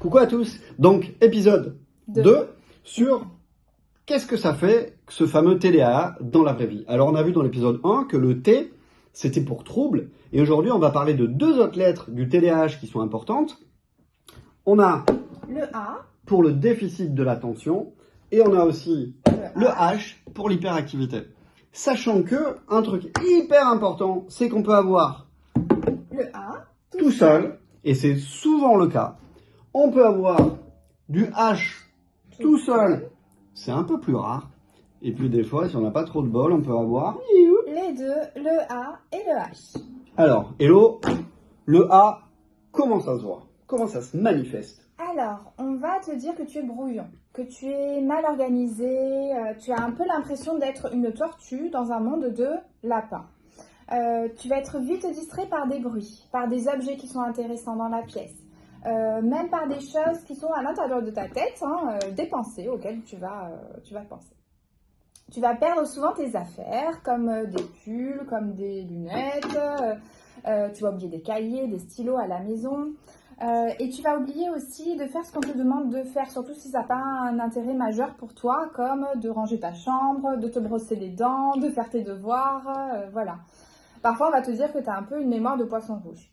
Coucou à tous. Donc, épisode 2 sur qu'est-ce que ça fait, ce fameux TDAH dans la vraie vie. Alors, on a vu dans l'épisode 1 que le T, c'était pour trouble. Et aujourd'hui, on va parler de deux autres lettres du TDAH qui sont importantes. On a le A pour le déficit de l'attention et on a aussi le H pour l'hyperactivité. Sachant que un truc hyper important, c'est qu'on peut avoir le A tout seul, et c'est souvent le cas. On peut avoir du H tout seul, c'est un peu plus rare. Et puis des fois, si on n'a pas trop de bol, on peut avoir les deux, le A et le H. Alors, hello, le A, comment ça se voit? Comment ça se manifeste? Alors, on va te dire que tu es brouillon, que tu es mal organisé, tu as un peu l'impression d'être une tortue dans un monde de lapins. Tu vas être vite distrait par des bruits, par des objets qui sont intéressants dans la pièce, même par des choses qui sont à l'intérieur de ta tête, des pensées auxquelles tu vas penser. Tu vas perdre souvent tes affaires, comme des pulls, comme des lunettes, tu vas oublier des cahiers, des stylos à la maison. Et tu vas oublier aussi de faire ce qu'on te demande de faire, surtout si ça n'a pas un intérêt majeur pour toi, comme de ranger ta chambre, de te brosser les dents, de faire tes devoirs, voilà. Parfois, on va te dire que tu as un peu une mémoire de poisson rouge.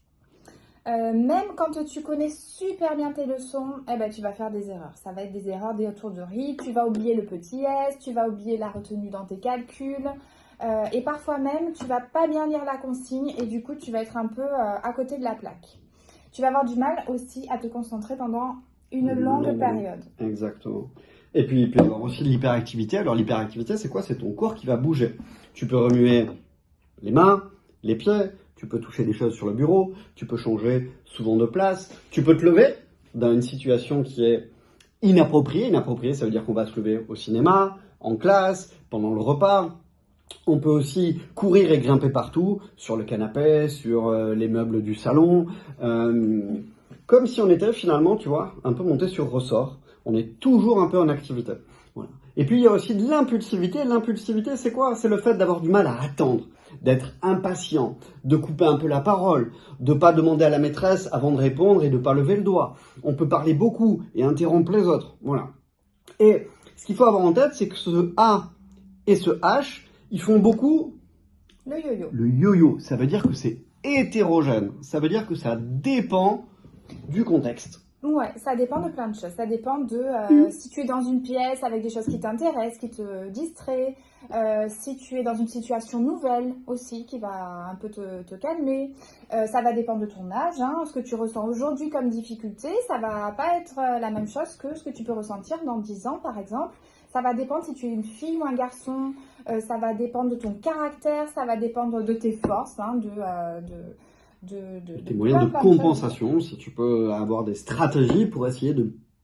Même quand tu connais super bien tes leçons, tu vas faire des erreurs. Ça va être des erreurs d'étourderie, tu vas oublier le petit S, tu vas oublier la retenue dans tes calculs. Et parfois même, tu vas pas bien lire la consigne et du coup, tu vas être un peu à côté de la plaque. Tu vas avoir du mal aussi à te concentrer pendant une longue période. Exactement. Et puis, il peut y avoir aussi de l'hyperactivité. Alors, l'hyperactivité, c'est quoi? C'est ton corps qui va bouger. Tu peux remuer les mains, les pieds, tu peux toucher des choses sur le bureau, tu peux changer souvent de place, tu peux te lever dans une situation qui est inappropriée. Inappropriée, ça veut dire qu'on va se lever au cinéma, en classe, pendant le repas. On peut aussi courir et grimper partout, sur le canapé, sur les meubles du salon, comme si on était finalement, tu vois, un peu monté sur ressort. On est toujours un peu en activité. Voilà. Et puis il y a aussi de l'impulsivité. L'impulsivité, c'est quoi? C'est le fait d'avoir du mal à attendre, d'être impatient, de couper un peu la parole, de pas demander à la maîtresse avant de répondre et de pas lever le doigt. On peut parler beaucoup et interrompre les autres. Voilà. Et ce qu'il faut avoir en tête, c'est que ce A et ce H, ils font beaucoup le yo-yo. Le yo-yo, ça veut dire que c'est hétérogène. Ça veut dire que ça dépend du contexte. Ouais, ça dépend de plein de choses. Ça dépend de si tu es dans une pièce avec des choses qui t'intéressent, qui te distraient, si tu es dans une situation nouvelle aussi qui va un peu te calmer. Ça va dépendre de ton âge, ce que tu ressens aujourd'hui comme difficulté, ça va pas être la même chose que ce que tu peux ressentir dans 10 ans par exemple. Ça va dépendre si tu es une fille ou un garçon, ça va dépendre de ton caractère, ça va dépendre de tes forces, tes moyens de compensation, si tu peux avoir des stratégies pour essayer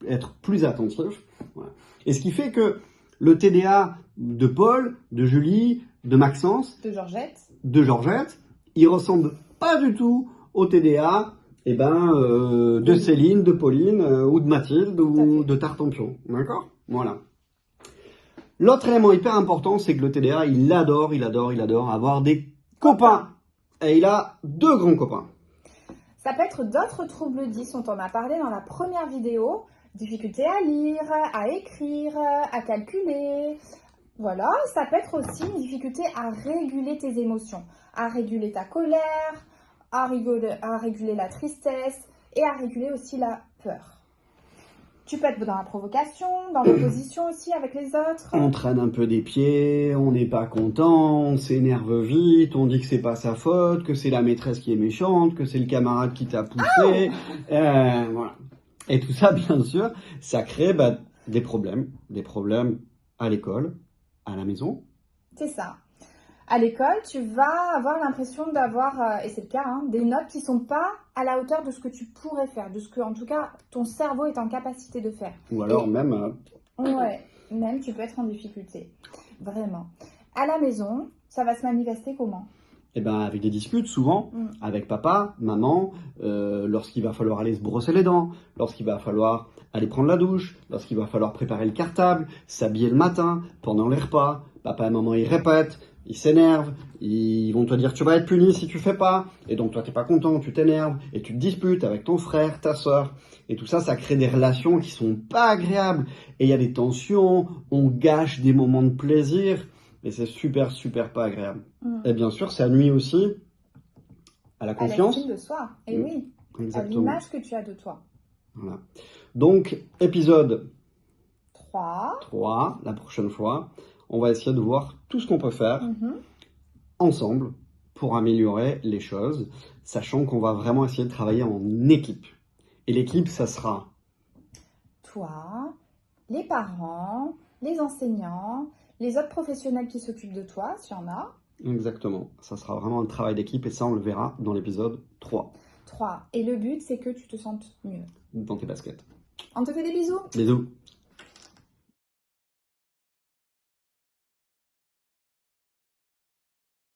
d'être plus attentif. Voilà. Et ce qui fait que le TDA de Paul, de Julie, de Maxence, de Georgette, il ressemble pas du tout au TDA de Céline, de Pauline, ou de Mathilde, ou de Tartampion. D'accord? Voilà. L'autre élément hyper important, c'est que le TDA, il adore avoir des copains. Et il a 2 grands copains. Ça peut être d'autres troubles 10, dont on a parlé dans la première vidéo. Difficulté à lire, à écrire, à calculer. Voilà, ça peut être aussi une difficulté à réguler tes émotions, à réguler ta colère, à réguler la tristesse et à réguler aussi la peur. Tu peux être dans la provocation, dans l'opposition aussi avec les autres. On traîne un peu des pieds, on n'est pas content, on s'énerve vite, on dit que c'est pas sa faute, que c'est la maîtresse qui est méchante, que c'est le camarade qui t'a poussé. Voilà. Et tout ça, bien sûr, ça crée des problèmes à l'école, à la maison. C'est ça. À l'école, tu vas avoir l'impression d'avoir, et c'est le cas, des notes qui ne sont pas à la hauteur de ce que tu pourrais faire, de ce que, en tout cas, ton cerveau est en capacité de faire. Ou alors même tu peux être en difficulté. Vraiment. À la maison, ça va se manifester comment? Avec des disputes, souvent, avec papa, maman, lorsqu'il va falloir aller se brosser les dents, lorsqu'il va falloir aller prendre la douche, lorsqu'il va falloir préparer le cartable, s'habiller le matin, pendant les repas, papa et maman, ils répètent, ils s'énervent, ils vont te dire tu vas être puni si tu fais pas, et donc toi t'es pas content, tu t'énerves, et tu te disputes avec ton frère, ta soeur, et tout ça, ça crée des relations qui sont pas agréables, et il y a des tensions, on gâche des moments de plaisir, et c'est super, super pas agréable. Et bien sûr, ça nuit aussi à la À confiance. l'estime de soi. Et oui, à Exactement. l'image que tu as de toi. Voilà. Donc, épisode 3. 3, la prochaine fois, on va essayer de voir tout ce qu'on peut faire Mhm. ensemble pour améliorer les choses, sachant qu'on va vraiment essayer de travailler en équipe. Et l'équipe, ça sera Toi, les parents, les enseignants, les autres professionnels qui s'occupent de toi, s'il y en a. exactement, ça sera vraiment un travail d'équipe et ça, on le verra dans l'épisode 3, 3. Et le but, c'est que tu te sentes mieux. dans tes baskets. On te fait des bisous. Bisous!